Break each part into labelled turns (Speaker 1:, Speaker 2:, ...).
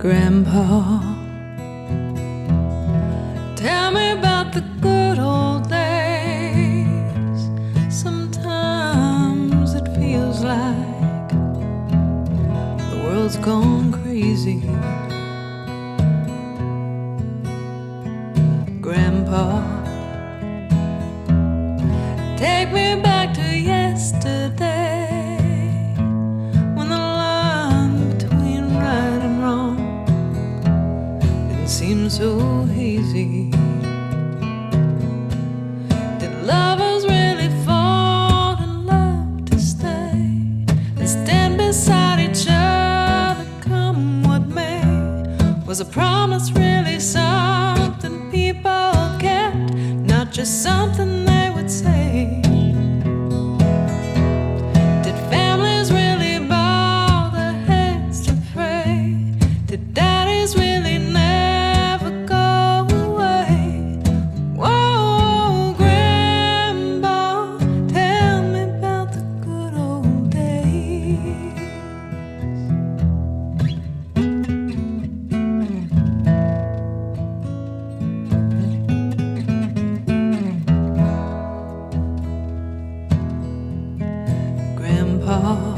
Speaker 1: Grandpa, tell me about the good old days. Sometimes it feels like the world's gone crazy. Grandpa, take me back to yesterday, when the line between right and wrong didn't seem so hazy. Did lovers really fall in love to stay and stand beside each other, come what may? Was a promise really something people kept, not just something they would say? Did families really bow their heads to pray? Did daddies really never go away? Whoa, Grandpa, tell me about the good old days. Grandpa,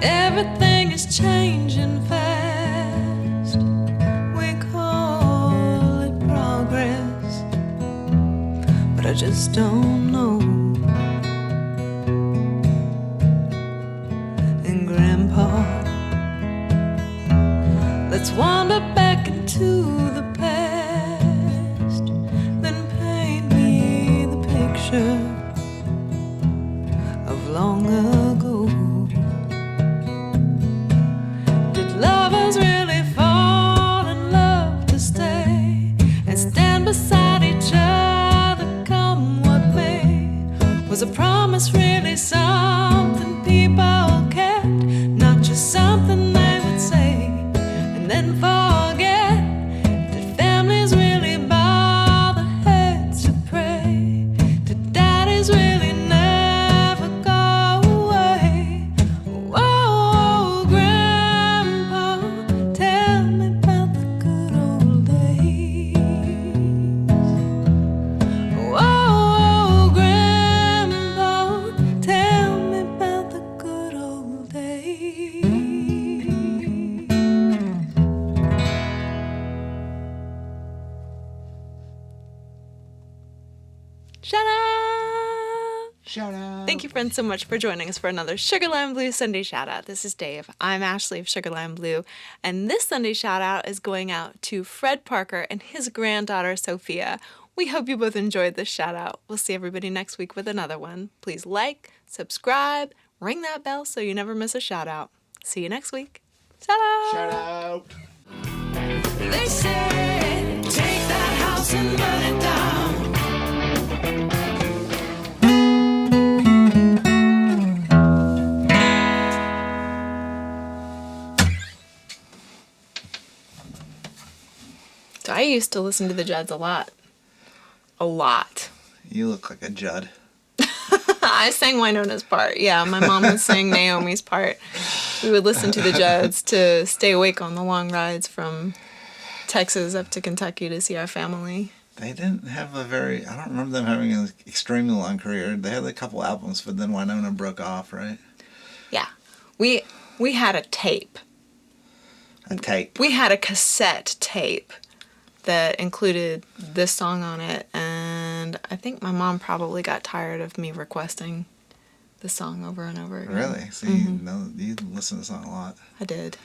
Speaker 1: everything is changing fast. We call it progress, but I just don't know. And Grandpa, let's wander back into the past, then paint me the picture of long ago. Did lovers really fall in love to stay and stand beside each other, come what may? Was a promise really something people kept, not just something they would say and then forget? Did families really bow their heads to pray? Did daddies really never go away? Whoa, Grandpa, tell me about the good old days. Whoa, Grandpa, tell me about the good old days. Shut up!
Speaker 2: Shout out.
Speaker 1: Thank you, friends, so much for joining us for another Sugar Lime Blue Sunday shout out. This is Dave. I'm Ashley of Sugar Lime Blue, and this Sunday shout out is going out to Fred Parker and his granddaughter Sophia. We hope you both enjoyed this shout out. We'll see everybody next week with another one. Please like, subscribe, ring that bell so you never miss a shout out. See you next week. Shout out!
Speaker 2: Shout out.
Speaker 1: They said, take that house and burn it down. So I used to listen to the Judds a lot. A lot.
Speaker 2: You look like a Judd.
Speaker 1: I sang Winona's part. Yeah, my mom would sing Naomi's part. We would listen to the Judds to stay awake on the long rides from Texas up to Kentucky to see our family.
Speaker 2: They didn't have a very... I don't remember them having an extremely long career. They had a couple albums, but then Winona broke off, right?
Speaker 1: Yeah. We had a tape.
Speaker 2: A tape.
Speaker 1: We had a cassette tape that included this song on it, and I think my mom probably got tired of me requesting the song over and over again.
Speaker 2: Really? So you listen to the song a lot.
Speaker 1: I did.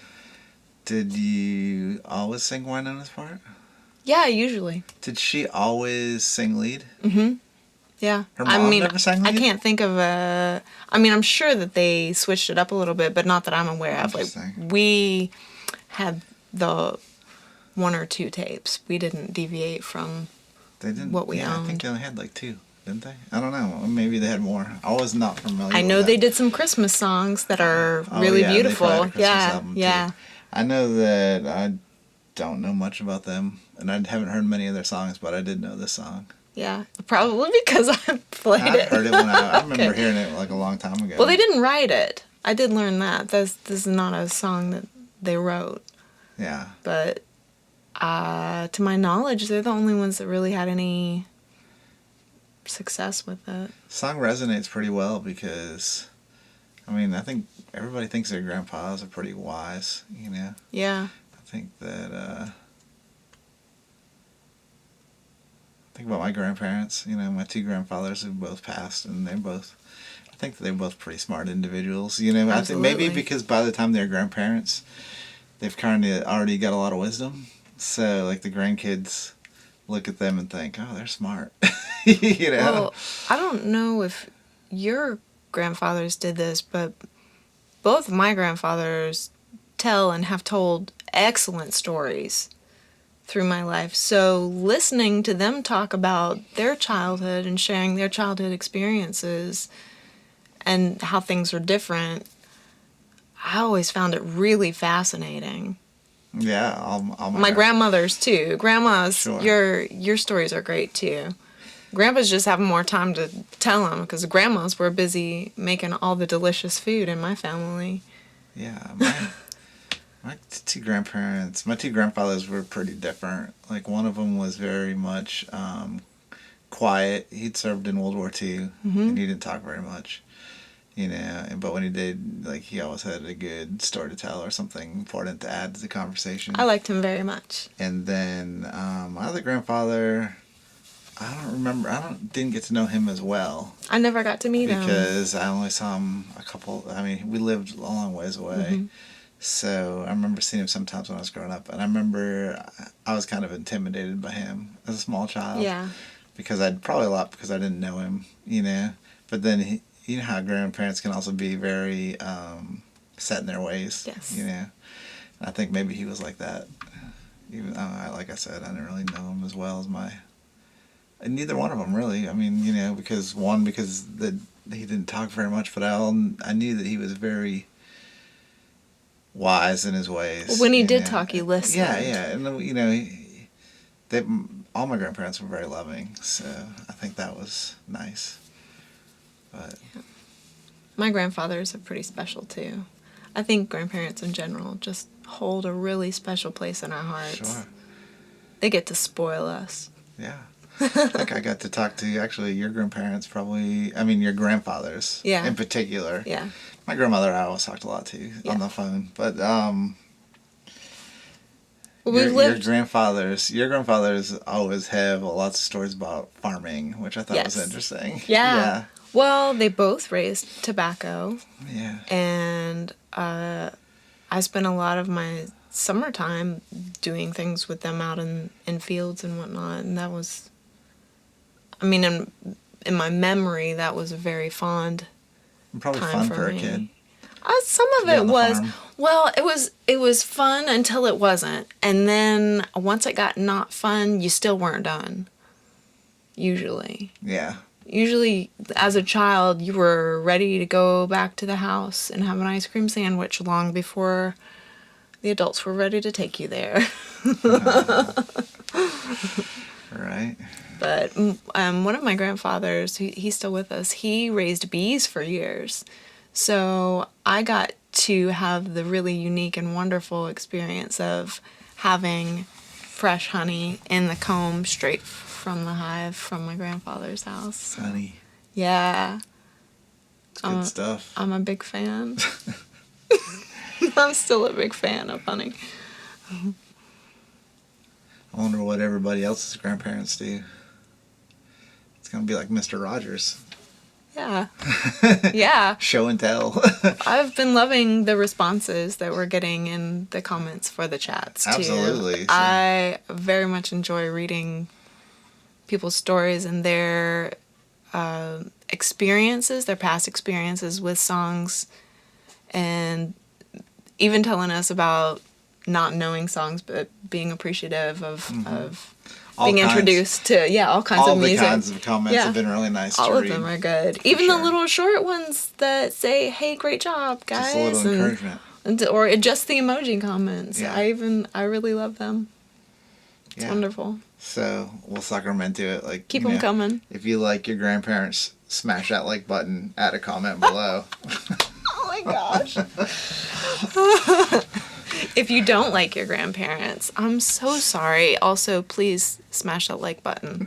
Speaker 2: Did you always sing Winona's part?
Speaker 1: Yeah, usually.
Speaker 2: Did she always sing lead?
Speaker 1: Mm-hmm. Yeah.
Speaker 2: Her mom never sang lead?
Speaker 1: I can't think of a... I mean, I'm sure that they switched it up a little bit, but not that I'm aware of. Like, we had the one or two tapes. We didn't deviate from what we owned.
Speaker 2: I think they only had like two, didn't they? I don't know. Maybe they had more. I was not familiar
Speaker 1: I know
Speaker 2: with
Speaker 1: they
Speaker 2: that.
Speaker 1: did some Christmas songs that are really beautiful.
Speaker 2: They had a Christmas album too.
Speaker 1: Yeah.
Speaker 2: I know that I don't know much about them, and I haven't heard many of their songs, but I did know this song.
Speaker 1: Yeah, probably because I played it.
Speaker 2: I heard it when I remember hearing it like a long time ago.
Speaker 1: Well, they didn't write it. I did learn that. This is not a song that they wrote.
Speaker 2: Yeah.
Speaker 1: But to my knowledge, they're the only ones that really had any success with it.
Speaker 2: Song resonates pretty well because, I mean, I think everybody thinks their grandpas are pretty wise, you know?
Speaker 1: Yeah.
Speaker 2: I think that, think about my grandparents, you know, my two grandfathers who both passed, and I think they're both pretty smart individuals, you know?
Speaker 1: Absolutely.
Speaker 2: I think maybe because by the time they're grandparents, they've kind of already got a lot of wisdom. So, like, the grandkids look at them and think, oh, they're smart. You know?
Speaker 1: Well, I don't know if your grandfathers did this, but both of my grandfathers tell and have told excellent stories through my life. So listening to them talk about their childhood and sharing their childhood experiences and how things are different, I always found it really fascinating.
Speaker 2: Yeah, all
Speaker 1: My grandmothers too. Grandmas,
Speaker 2: Sure.
Speaker 1: your stories are great too. Grandpas just have more time to tell them because grandmas were busy making all the delicious food in my family.
Speaker 2: Yeah, my two grandparents, my two grandfathers were pretty different. Like, one of them was very much quiet. He'd served in World War II, and he didn't talk very much, you know. But when he did, like, he always had a good story to tell or something important to add to the conversation.
Speaker 1: I liked him very much.
Speaker 2: And then my other grandfather, I don't remember. Didn't get to know him as well
Speaker 1: I never got to meet him.
Speaker 2: because I only saw him a couple. I mean, we lived a long ways away. So I remember seeing him sometimes when I was growing up, and I remember I was kind of intimidated by him as a small child.
Speaker 1: Yeah.
Speaker 2: Because I didn't know him, you know. But then you know how grandparents can also be very set in their ways.
Speaker 1: Yes.
Speaker 2: You know. And I think maybe he was like that. Even like I said, I didn't really know him as well as and neither one of them really. I mean, you know, because he didn't talk very much, but I knew that he was very wise in his ways.
Speaker 1: When he did talk, you listened.
Speaker 2: Yeah, yeah, and you know, all my grandparents were very loving, so I think that was nice. But
Speaker 1: my grandfathers are pretty special too. I think grandparents in general just hold a really special place in our hearts.
Speaker 2: Sure.
Speaker 1: They get to spoil us.
Speaker 2: Yeah. Like, I got to talk to actually your grandparents, your grandfathers in particular.
Speaker 1: Yeah.
Speaker 2: My grandmother I always talked a lot to on the phone, but your grandfathers always have lots of stories about farming, which I thought was interesting.
Speaker 1: Yeah. Well, they both raised tobacco.
Speaker 2: Yeah.
Speaker 1: And I spent a lot of my summertime doing things with them out in fields and whatnot, and that was, I mean, in my memory, that was a very fond
Speaker 2: Probably
Speaker 1: time
Speaker 2: fun
Speaker 1: for
Speaker 2: for a
Speaker 1: me.
Speaker 2: kid.
Speaker 1: Some of it was,
Speaker 2: farm.
Speaker 1: well, it was fun until it wasn't, and then once it got not fun, you still weren't done. Usually, as a child, you were ready to go back to the house and have an ice cream sandwich long before the adults were ready to take you there.
Speaker 2: Right.
Speaker 1: But one of my grandfathers, he's still with us, he raised bees for years. So I got to have the really unique and wonderful experience of having fresh honey in the comb straight from the hive from my grandfather's house.
Speaker 2: Honey.
Speaker 1: Yeah.
Speaker 2: It's good stuff.
Speaker 1: I'm a big fan. I'm still a big fan of honey.
Speaker 2: I wonder what everybody else's grandparents do. It's going to be like Mr. Rogers.
Speaker 1: Yeah. Yeah.
Speaker 2: Show and tell.
Speaker 1: I've been loving the responses that we're getting in the comments for the chats, too.
Speaker 2: Absolutely.
Speaker 1: I very much enjoy reading people's stories and their experiences, their past experiences with songs, and even telling us about not knowing songs but being appreciative of being introduced to all kinds of music.
Speaker 2: All the kinds of comments have been really nice to read.
Speaker 1: All of them are good. Even the little short ones that say, "Hey, great job, guys."
Speaker 2: Just a little encouragement.
Speaker 1: Or just the emoji comments.
Speaker 2: Yeah.
Speaker 1: I really love them. It's wonderful.
Speaker 2: So we'll sucker them into it. Like,
Speaker 1: keep them coming.
Speaker 2: If you like your grandparents, smash that like button. Add a comment below.
Speaker 1: Oh my gosh. If you don't like your grandparents, I'm so sorry. Also, please smash that like button.